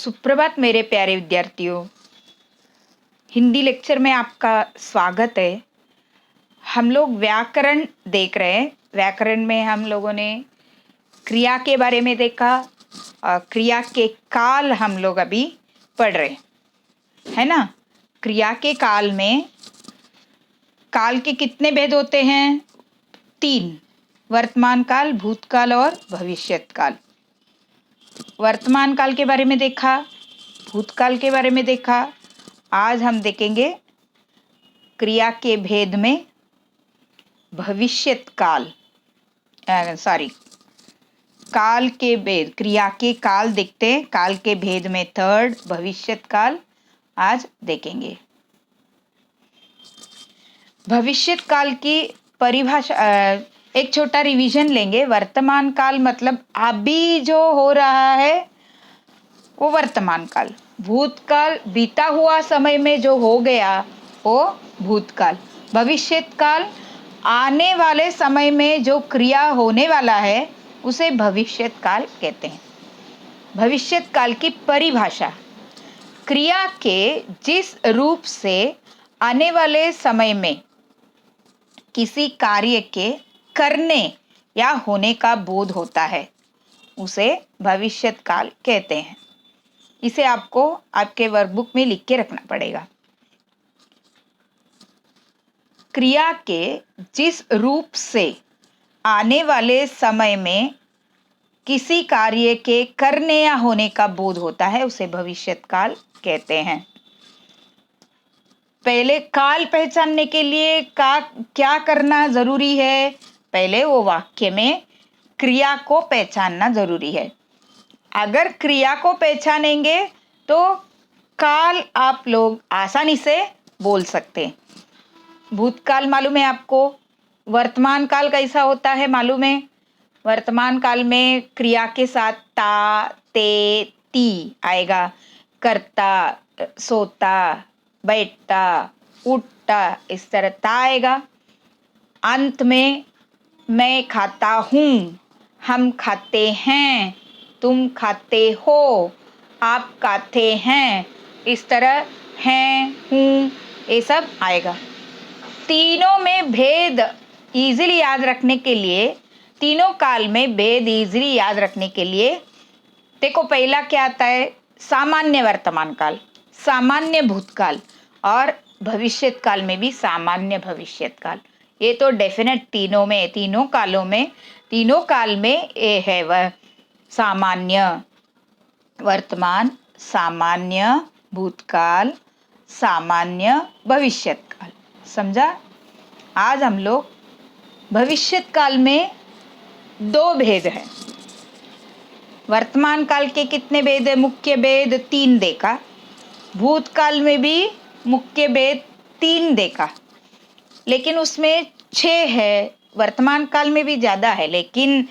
सुप्रभात मेरे प्यारे विद्यार्थियों। हिंदी लेक्चर में आपका स्वागत है। हम लोग व्याकरण देख रहे हैं। व्याकरण में हम लोगों ने क्रिया के बारे में देखा और क्रिया के काल हम लोग अभी पढ़ रहे है ना। क्रिया के काल में काल के कितने भेद होते हैं? 3, वर्तमान काल, भूतकाल और भविष्यत काल। वर्तमान काल के बारे में देखा, भूतकाल के बारे में देखा। आज हम देखेंगे क्रिया के भेद में भविष्यत काल, काल के भेद, क्रिया के काल देखते हैं। काल के भेद में 3rd भविष्यत काल आज देखेंगे। भविष्यत काल की परिभाषा एक छोटा रिवीजन लेंगे। वर्तमान काल मतलब अभी जो हो रहा है वो वर्तमान काल। भूतकाल बीता हुआ समय में जो हो गया वो भूतकाल। भविष्यत काल आने वाले समय में जो क्रिया होने वाला है उसे भविष्यत काल कहते हैं। भविष्यत काल की परिभाषा, क्रिया के जिस रूप से आने वाले समय में किसी कार्य के करने या होने का बोध होता है उसे भविष्यत काल कहते हैं। इसे आपको आपके वर्कबुक में लिख के रखना पड़ेगा। क्रिया के जिस रूप से आने वाले समय में किसी कार्य के करने या होने का बोध होता है उसे भविष्यत काल कहते हैं। पहले काल पहचानने के लिए क्या करना जरूरी है? पहले वो वाक्य में क्रिया को पहचानना जरूरी है। अगर क्रिया को पहचानेंगे तो काल आप लोग आसानी से बोल सकते हैं। भूतकाल मालूम है आपको, वर्तमान काल कैसा होता है मालूम है? वर्तमान काल में क्रिया के साथ ता, ते, ती आएगा। करता, सोता, बैठता, उठता, इस तरह ता आएगा। अंत में मैं खाता हूँ, हम खाते हैं, तुम खाते हो, आप खाते हैं, इस तरह हैं, हूँ, ये सब आएगा। तीनों में भेद इजीली याद रखने के लिए, तीनों काल में भेद इजीली याद रखने के लिए देखो, पहला क्या आता है? सामान्य वर्तमान काल, सामान्य भूतकाल और भविष्यत काल में भी सामान्य भविष्यत काल। ये तो डेफिनेट तीनों में, तीनों कालों में, तीनों काल में ये है वह सामान्य वर्तमान, सामान्य भूतकाल, सामान्य भविष्यत काल। समझा? आज हम लोग भविष्यत काल में 2 भेद हैं। वर्तमान काल के कितने भेद है? मुख्य भेद 3 देखा। भूतकाल में भी मुख्य भेद 3 देखा, लेकिन उसमें 6 है। वर्तमान काल में भी ज़्यादा है, लेकिन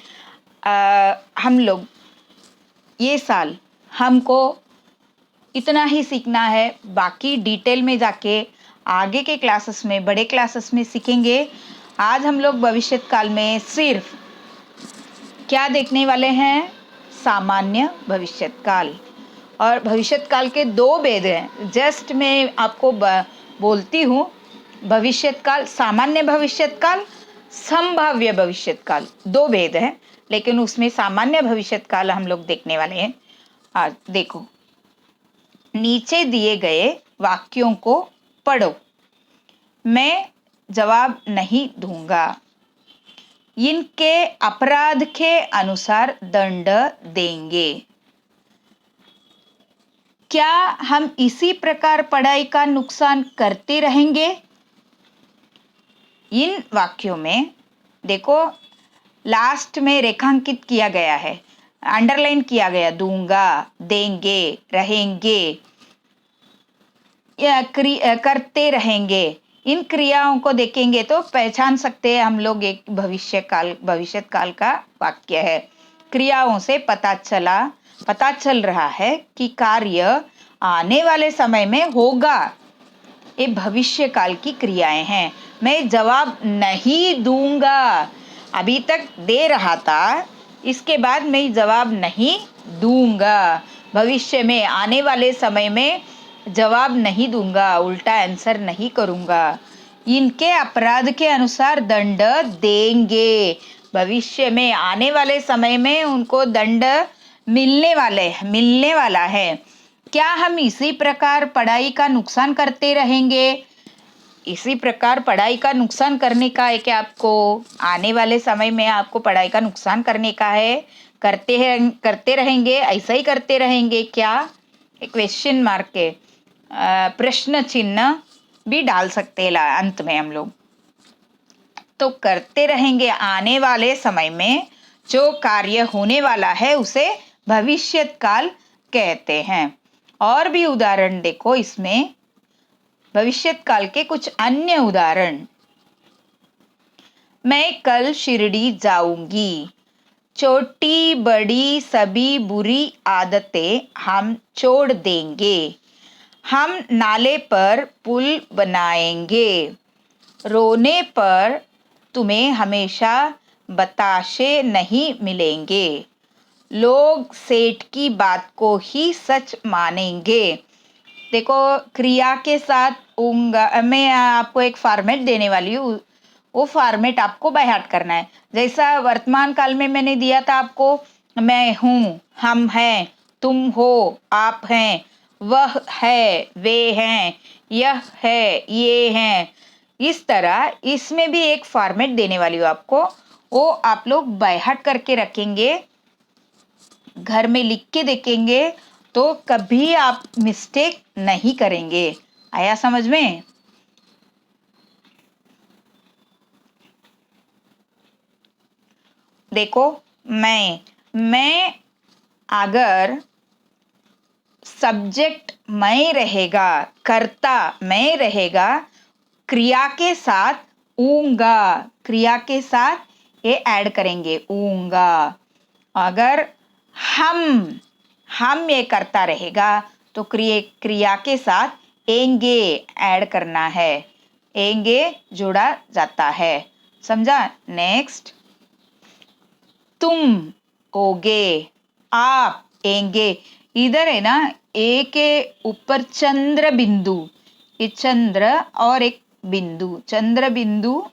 हम लोग ये साल हमको इतना ही सीखना है। बाकी डिटेल में जाके आगे के क्लासेस में, बड़े क्लासेस में सीखेंगे। आज हम लोग भविष्यत काल में सिर्फ क्या देखने वाले हैं? सामान्य भविष्यत काल। और भविष्यत काल के 2 भेद हैं। जस्ट मैं आपको बोलती हूँ, भविष्यत काल, सामान्य भविष्यत काल, संभाव्य भविष्यत काल, 2 भेद हैं, लेकिन उसमें सामान्य भविष्यत काल हम लोग देखने वाले हैं। आज देखो, नीचे दिए गए वाक्यों को पढ़ो। मैं जवाब नहीं दूंगा। इनके अपराध के अनुसार दंड देंगे। क्या हम इसी प्रकार पढ़ाई का नुकसान करते रहेंगे? इन वाक्यों में देखो, लास्ट में रेखांकित किया गया है, अंडरलाइन किया गया, दूंगा, देंगे, रहेंगे या करते रहेंगे। इन क्रियाओं को देखेंगे तो पहचान सकते हैं हम लोग एक भविष्यत काल का वाक्य है। क्रियाओं से पता चल रहा है कि कार्य आने वाले समय में होगा। ये भविष्य काल की क्रियाएं हैं। मैं जवाब नहीं दूंगा, अभी तक दे रहा था, इसके बाद मैं जवाब नहीं दूंगा। भविष्य में आने वाले समय में जवाब नहीं दूंगा, उल्टा आंसर नहीं करूंगा। इनके अपराध के अनुसार दंड देंगे। भविष्य में आने वाले समय में उनको दंड मिलने वाला है। क्या हम इसी प्रकार पढ़ाई का नुकसान करते रहेंगे? इसी प्रकार पढ़ाई का नुकसान करने का है कि आपको आने वाले समय में आपको पढ़ाई का नुकसान करने का है, करते रहेंगे, ऐसा ही करते रहेंगे क्या? एक क्वेश्चन मार्क के प्रश्न चिन्ह भी डाल सकते हैं अंत में हम लोग। तो करते रहेंगे, आने वाले समय में जो कार्य होने वाला है उसे भविष्यत काल कहते हैं। और भी उदाहरण देखो इसमें, भविष्यत काल के कुछ अन्य उदाहरण। मैं कल शिरडी जाऊंगी। छोटी बड़ी सभी बुरी आदतें हम छोड़ देंगे। हम नाले पर पुल बनाएंगे। रोने पर तुम्हें हमेशा बताशे नहीं मिलेंगे। लोग सेठ की बात को ही सच मानेंगे। देखो, क्रिया के साथ मैं आपको एक फॉर्मेट देने वाली हूँ, वो फॉर्मेट आपको बाय हार्ट करना है। जैसा वर्तमान काल में मैंने दिया था आपको, मैं हूँ, हम हैं, तुम हो, आप हैं, वह है, वे हैं, यह है, ये हैं। इस तरह इसमें भी एक फॉर्मेट देने वाली हूँ आपको, वो आप लोग बाय हार्ट करके रखेंगे, घर में लिख के देखेंगे तो कभी आप मिस्टेक नहीं करेंगे। आया समझ में? देखो, मैं अगर सब्जेक्ट मैं रहेगा, कर्ता मैं रहेगा, क्रिया के साथ ऊंगा, क्रिया के साथ ये ऐड करेंगे ऊंगा। अगर हम ये करता रहेगा तो क्रिया के साथ एंगे ऐड करना है, एंगे जोड़ा जाता है। समझा? नेक्स्ट, तुम होगे, आप एंगे। इधर है ना, ए के ऊपर चंद्र बिंदु, ये चंद्र और एक बिंदु, चंद्र बिंदु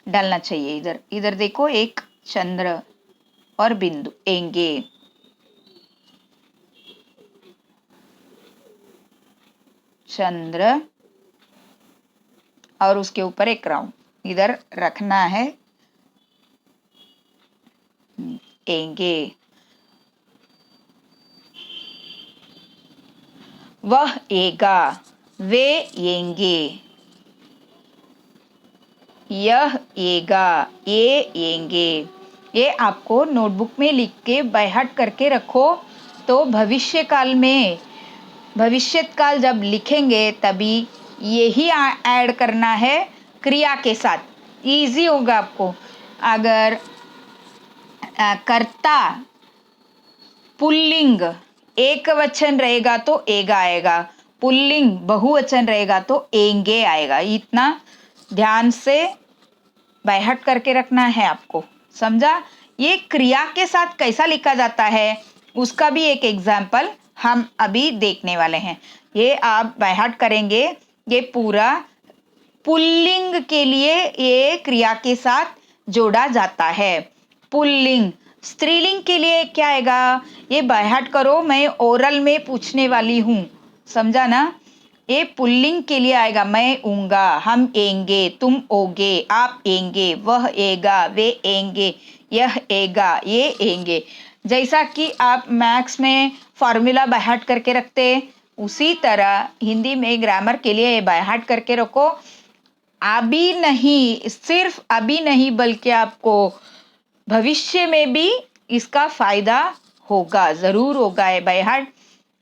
डालना चाहिए। इधर इधर देखो, एक चंद्र और बिंदु, एंगे। चंद्र और उसके ऊपर एक राउंड इधर रखना है, एंगे। वह एगा, वे येंगे, यह एगा, ये येंगे। ये आपको नोटबुक में लिख के बाय हार्ट करके रखो, तो भविष्य काल में, भविष्यत काल जब लिखेंगे तभी यही ऐड करना है क्रिया के साथ, इजी होगा आपको। अगर कर्ता पुल्लिंग एक वचन रहेगा तो एगा आएगा, पुल्लिंग बहुवचन रहेगा तो एंगे आएगा। इतना ध्यान से बाय हार्ट करके रखना है आपको। समझा? ये क्रिया के साथ कैसा लिखा जाता है उसका भी एक एग्जाम्पल हम अभी देखने वाले हैं। ये आप बाय हार्ट करेंगे। ये पूरा पुल्लिंग के लिए ये क्रिया के साथ जोड़ा जाता है। पुल्लिंग। स्त्रीलिंग के लिए क्या आएगा, ये बाय हार्ट करो, मैं ओरल में पूछने वाली हूँ। समझा ना? ये पुल्लिंग के लिए आएगा, मैं ऊंगा, हम एंगे, तुम ओगे, आप एंगे, वह एगा, वे एंगे, यह एगा, ये एंगे। जैसा कि आप मैथ्स में फॉर्मूला बाय हार्ट करके रखते, उसी तरह हिंदी में ग्रामर के लिए बाय हार्ट करके रखो। अभी नहीं, सिर्फ अभी नहीं, बल्कि आपको भविष्य में भी इसका फायदा होगा, जरूर होगा। है बाय हार्ट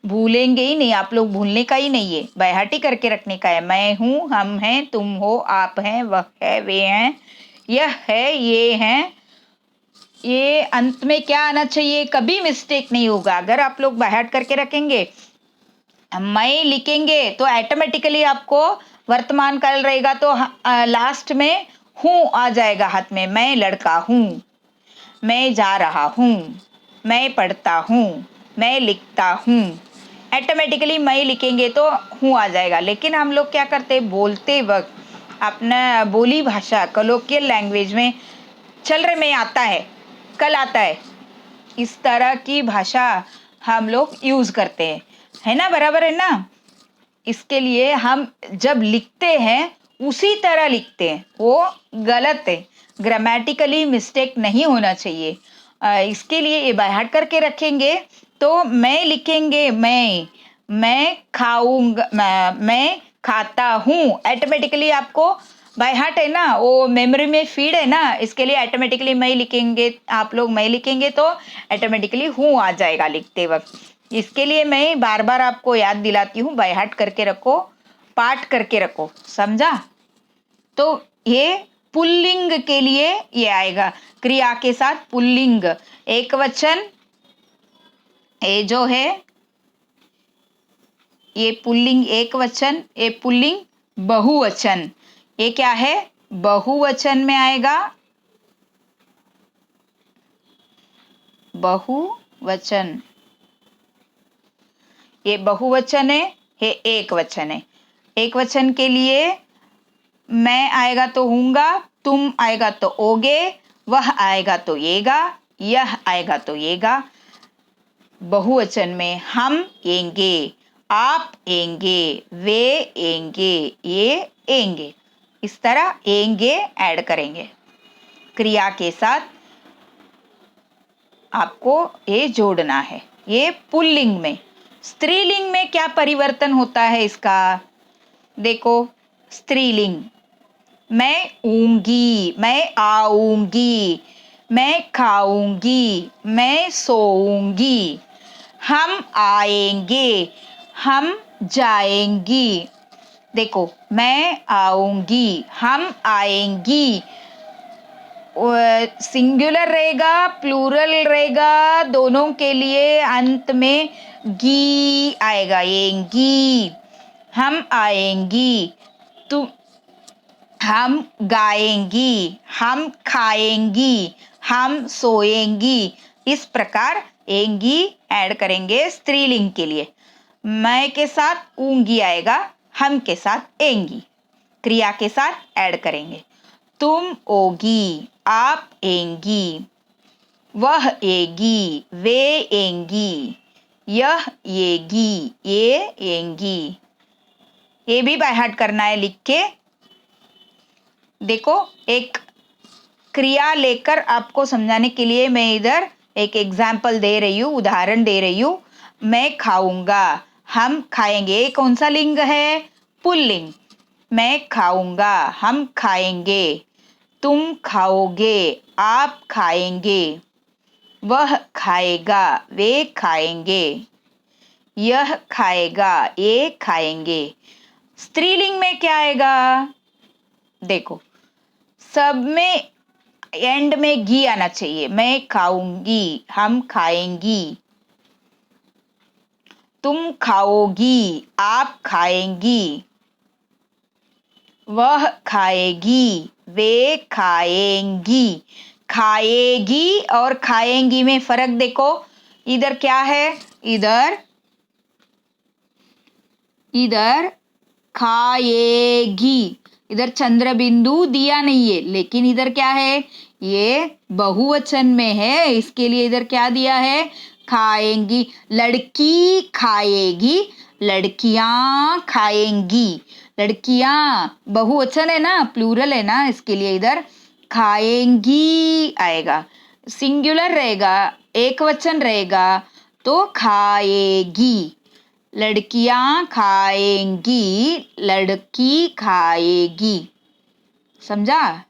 भूलेंगे ही नहीं आप लोग, भूलने का ही नहीं है, बाय हार्ट ही करके रखने का है। मैं हूँ, हम हैं, तुम हो, आप हैं, वह है, वे हैं, यह है, ये हैं। ये अंत में क्या आना चाहिए, कभी मिस्टेक नहीं होगा। अगर आप लोग बाय हार्ट करके रखेंगे, मैं लिखेंगे तो ऑटोमेटिकली आपको वर्तमान काल रहेगा तो लास्ट में हूँ आ जाएगा हाथ में। मैं लड़का हूँ, मैं जा रहा हूँ, मैं पढ़ता हूँ, मैं लिखता हूँ। ऑटोमेटिकली मैं लिखेंगे तो हूँ आ जाएगा, लेकिन हम लोग क्या करते हैं, बोलते वक्त अपना बोली भाषा कलोकियल लैंग्वेज में चल रहे में आता है, कल आता है, इस तरह की भाषा हम लोग यूज़ करते हैं, है ना, बराबर है ना। इसके लिए हम जब लिखते हैं उसी तरह लिखते हैं, वो गलत है, ग्रामेटिकली मिस्टेक नहीं होना चाहिए। इसके लिए ये बाय हार्ट करके रखेंगे तो मैं लिखेंगे मैं खाऊंगा, मैं खाता हूँ, ऑटोमेटिकली आपको बाय हार्ट है ना, वो मेमोरी में फीड है ना, इसके लिए ऑटोमेटिकली मैं लिखेंगे, आप लोग मैं लिखेंगे तो ऑटोमेटिकली हूँ आ जाएगा लिखते वक्त। इसके लिए मैं बार बार आपको याद दिलाती हूँ, बाय हार्ट करके रखो, पाठ करके रखो, समझा। तो ये पुल्लिंग के लिए ये आएगा, क्रिया के साथ पुल्लिंग, एक वचन, ये जो है ये पुल्लिंग एक वचन, ये पुल्लिंग बहुवचन, ये क्या है, बहुवचन में आएगा, बहुवचन, ये बहुवचन है, ये एक वचन है। एक वचन के लिए मैं आएगा तो हूँगा, तुम आएगा तो ओगे, वह आएगा तो येगा, यह आएगा तो येगा। बहुवचन में हम एंगे, आप एंगे, वे एंगे, ये एंगे, इस तरह एंगे ऐड करेंगे। क्रिया के साथ आपको ये जोड़ना है। ये पुल्लिंग में। स्त्रीलिंग में क्या परिवर्तन होता है इसका, देखो, स्त्रीलिंग, मैं ऊँगी, मैं आऊँगी, मैं खाऊंगी, मैं सोऊंगी, हम आएंगे, हम जाएंगी। देखो, मैं आऊंगी, हम आएंगी, सिंगुलर रहेगा, प्लूरल रहेगा, दोनों के लिए अंत में गी आएगा, येंगी, हम आएंगी, तुम, हम गाएंगी, हम खाएंगी, हम सोएंगी, इस प्रकार एंगी ऐड करेंगे स्त्रीलिंग के लिए। मैं के साथ ऊंगी आएगा, हम के साथ एंगी, क्रिया के साथ ऐड करेंगे। तुम ओगी, आप एंगी, वह एगी, वे एंगी, यह येगी, ये एंगी। ये भी बाय हार्ट करना है लिख के। देखो, एक क्रिया लेकर आपको समझाने के लिए मैं इधर एक एग्जाम्पल दे रही हूँ, उदाहरण दे रही हूँ। मैं खाऊंगा, हम खाएंगे, ये कौन सा लिंग है, पुल्लिंग। मैं खाऊंगा, हम खाएंगे, तुम खाओगे, आप खाएंगे, वह खाएगा, वे खाएंगे, यह खाएगा, ये खाएंगे। स्त्रीलिंग में क्या आएगा, देखो, सब में एंड में घी आना चाहिए। मैं खाऊंगी, हम खाएंगी, तुम खाओगी, आप खाएंगी, वह खाएगी, वे खाएंगी। खाएगी और खाएंगी में फर्क देखो, इधर क्या है, इधर खाएगी, इधर चंद्र बिंदु दिया नहीं है, लेकिन इधर क्या है, ये बहुवचन में है, इसके लिए इधर क्या दिया है, खाएंगी। लड़की खाएगी, लड़कियां खाएंगी, लड़कियां बहुवचन है ना, प्लूरल है ना, इसके लिए इधर खाएंगी आएगा। सिंगुलर रहेगा, एक वचन रहेगा तो खाएगी। लड़कियां खाएंगी, लड़की खाएगी, समझा।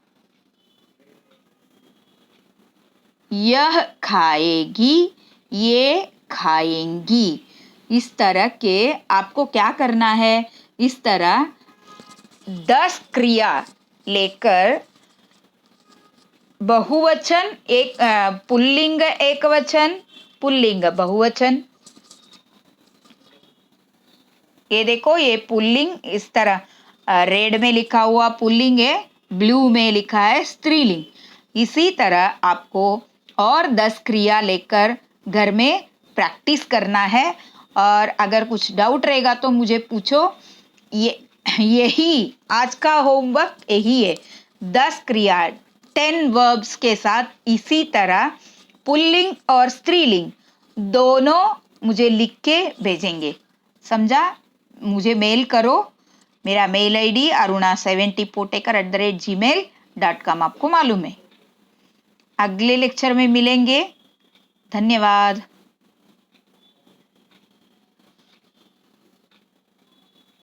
यह खाएगी, ये खाएंगी, इस तरह के आपको क्या करना है, इस तरह 10 क्रिया लेकर बहुवचन एक, पुल्लिंग एक वचन, पुल्लिंग बहुवचन, ये देखो, ये पुल्लिंग इस तरह रेड में लिखा हुआ पुल्लिंग है, ब्लू में लिखा है स्त्रीलिंग। इसी तरह आपको और 10 क्रिया लेकर घर में प्रैक्टिस करना है। और अगर कुछ डाउट रहेगा तो मुझे पूछो। यही आज का होमवर्क यही है, 10 क्रिया 10 वर्ब्स के साथ इसी तरह पुल्लिंग और स्त्रीलिंग दोनों मुझे लिख के भेजेंगे। समझा? मुझे मेल करो। मेरा मेल आईडी aruna70potekar@gmail.com आपको मालूम है। अगले लेक्चर में मिलेंगे। धन्यवाद।